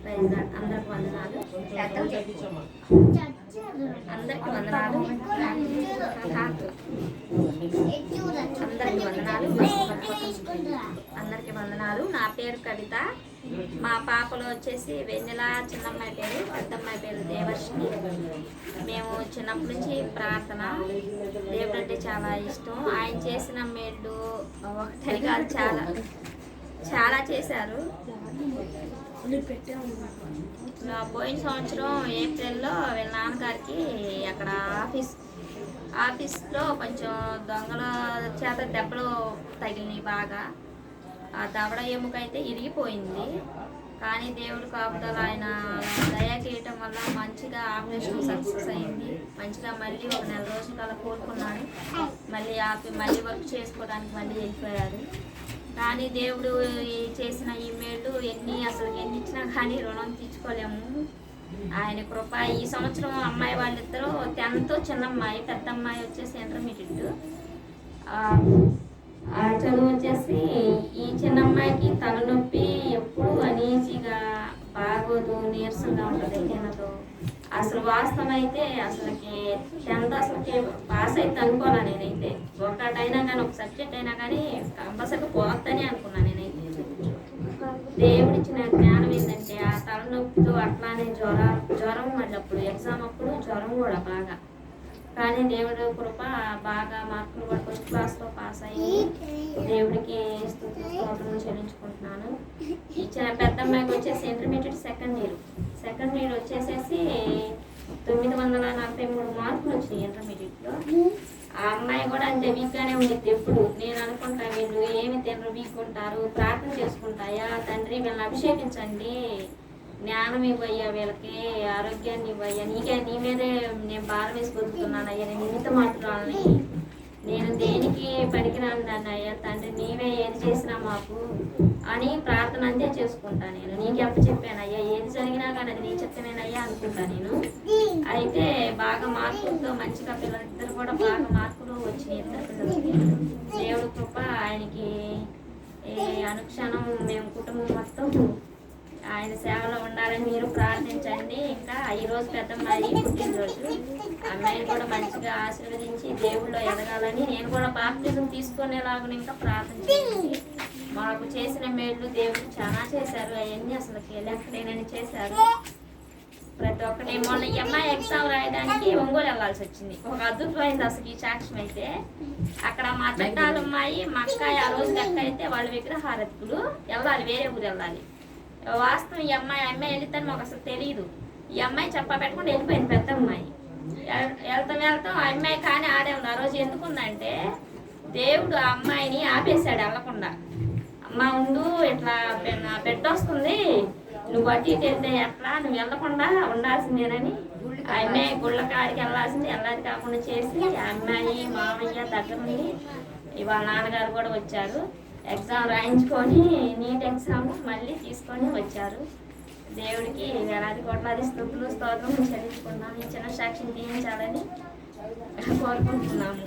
అందరికి వందనాలు. అందరికి వందనాలు. అందరికి వందనాలు. నా పేరు కవిత. మా పాపలు వచ్చేసి వెన్నెల, చిన్నమ్మాయి పేరు, పెద్దమ్మాయి పేరు దేవర్షిని. మేము చిన్నప్పటి నుంచి ప్రార్థన, దేవుడు అంటే చాలా ఇష్టం. ఆయన చేసిన మేళ్ళు ఒకటని కాదు, చాలా చాలా చేశారు. పోయిన సంవత్సరం ఏప్రిల్లో వీళ్ళ నాన్నగారికి అక్కడ ఆఫీస్లో కొంచెం దొంగల చేత దెబ్బలు తగిలినాయి బాగా. ఆ దవడ ఎముకైతే ఇరిగిపోయింది. కానీ దేవుడు కాపుదల, ఆయన దయ చేయటం వల్ల మంచిగా ఆపరేషన్ సక్సెస్ అయింది. మంచిగా మళ్ళీ ఒక 4 రోజుల కాలం కోలుకున్నాడు. మళ్ళీ వర్క్ చేసుకోవడానికి మళ్ళీ వెళ్ళిపోయారు. కానీ దేవుడు చేసిన ఈ మేళ్ళు ఎన్ని ఇచ్చినా కానీ రుణం తీర్చుకోలేము. ఆయన కృప. ఈ సంవత్సరం అమ్మాయి వాళ్ళిద్దరూ 10th, చిన్నమ్మాయి, పెద్ద అమ్మాయి వచ్చేసి ఇంటర్మీడియట్. చదువు వచ్చేసి ఈ చిన్నమ్మాయికి తలనొప్పి, ఎప్పుడు అనీజీగా, బాగోదు, నీరసంగా ఉంటుంది తినదు. అసలు వాస్తవం అయితే 10th పాస్ అయితే అనుకోనా నేనైతే. ఒకటైనా కానీ, ఒక సబ్జెక్ట్ అయినా కానీ కంపల్సరీ పోతని అనుకున్నా నేనైతే. దేవుడిచ్చిన జ్ఞానం ఏంటంటే ఆ తలనొప్పితో అట్లానే జ్వరం మళ్ళీ అప్పుడు ఎగ్జామ్ అప్పుడు జ్వరం కూడా బాగా. కానీ దేవుడు కృప, బాగా మార్కులు కూడా ఫస్ట్ క్లాస్లో పాస్ అయ్యి దేవుడికి స్తోత్రం చెల్లించుకుంటున్నాను. ఇచ్చిన పెద్ద అమ్మాయికి వచ్చేసి ఇంటర్మీడియట్ సెకండ్ ఇయర్ వచ్చేసేసి 943 మార్కులు వచ్చినాయి ఇంటర్మీడియట్లో. ఆ అమ్మాయి కూడా అంతే వీక్గానే ఉండిద్ది. ఎప్పుడు నేను అనుకుంటా, వీళ్ళు ఏమి తినరు, వీక్ ఉంటారు, ప్రార్థన చేసుకుంటాయా తండ్రి వీళ్ళని అభిషేకించండి, జ్ఞానం ఇవ్వయ్యా, వీళ్ళకి ఆరోగ్యాన్ని ఇవ్వయ్యా, నీ మీదే నేను భారం వేసి బతుకుతున్నానయ్యా, నేను నిమిత్త మాట్లాడాలని, నేను దేనికి పనికిరాను దాన్ని అయ్యా తండ్రి, నీవే ఏది చేసినా మాకు అని ప్రార్థన అంతే చేసుకుంటా. నేను నీకు చెప్పాను అయ్యా, ఏది జరిగినా కానీ అది నీ చెప్తేనేనయ్యా అనుకుంటా నేను. అయితే బాగా మార్కులతో మంచిగా పిల్లలిద్దరు కూడా బాగా మార్కులు వచ్చినాయి. ఇద్దరు పిల్లలకి దేవుడు కృప. ఆయనకి అనుక్షణం మేము కుటుంబం మొత్తం ఆయన సేవలో ఉండాలని మీరు ప్రార్థించండి. ఇంకా ఈరోజు పెద్దమ్మాయి పుట్టినరోజు. అమ్మాయిని కూడా మంచిగా ఆశీర్వదించి దేవుళ్ళో ఎదగాలని, నేను కూడా బాప్తిజం తీసుకునేలాగా ఇంకా ప్రార్థన చేయండి. మాకు చేసిన మేళ్ళు దేవుడు చాలా చేశారు. అవన్నీ లెక్కలేనని చేశారు. ప్రతి ఒక్కటి. మొన్న ఈ అమ్మాయి ఎగ్జామ్ రాయడానికి ఒంగోలు వెళ్ళాల్సి వచ్చింది. ఒక అద్భుతమైంది ఈ సాక్ష్యం అయితే. అక్కడ మా చుట్టాలు అమ్మాయి, మా అక్క, ఆ రోజు లెక్క అయితే వాళ్ళు విగ్రహారతికులు వెళ్ళాలి, వేరే ఊరు వెళ్ళాలి. వాస్తవం ఈ అమ్మాయి వెళ్తాను మాకు అసలు తెలియదు. ఈ అమ్మాయి చెప్పా పెట్టుకుంటూ వెళ్ళిపోయింది పెద్ద అమ్మాయి. వెళ్తాం ఆ అమ్మాయి కానీ ఆడే ఉంది. ఆ రోజు ఎందుకుందంటే దేవుడు ఆ అమ్మాయిని ఆపేశాడు వెళ్ళకుండా. అమ్మ ఉండు, ఇట్లా బిడ్డ వస్తుంది, నువ్వు అటు ఇటు వెళ్తే ఎట్లా, నువ్వు వెళ్ళకుండా ఉండాల్సిందేనని ఆ అమ్మాయి గుళ్ళ కాడికి వెళ్ళాల్సింది. వెళ్ళాలి కాకుండా చేసి ఆ అమ్మాయి మామయ్య దగ్గర నుండి వాళ్ళ నాన్నగారు కూడా వచ్చారు. ఎగ్జామ్ రాయించుకొని నీట్ ఎగ్జామ్ మళ్ళీ తీసుకొని వచ్చారు. దేవుడికి వేలాది కోట్లాది స్తుతులు స్తోత్రం చెల్లించుకున్నాము. ఇచ్చిన సాక్షిని తీయించాలని కోరుకుంటున్నాము.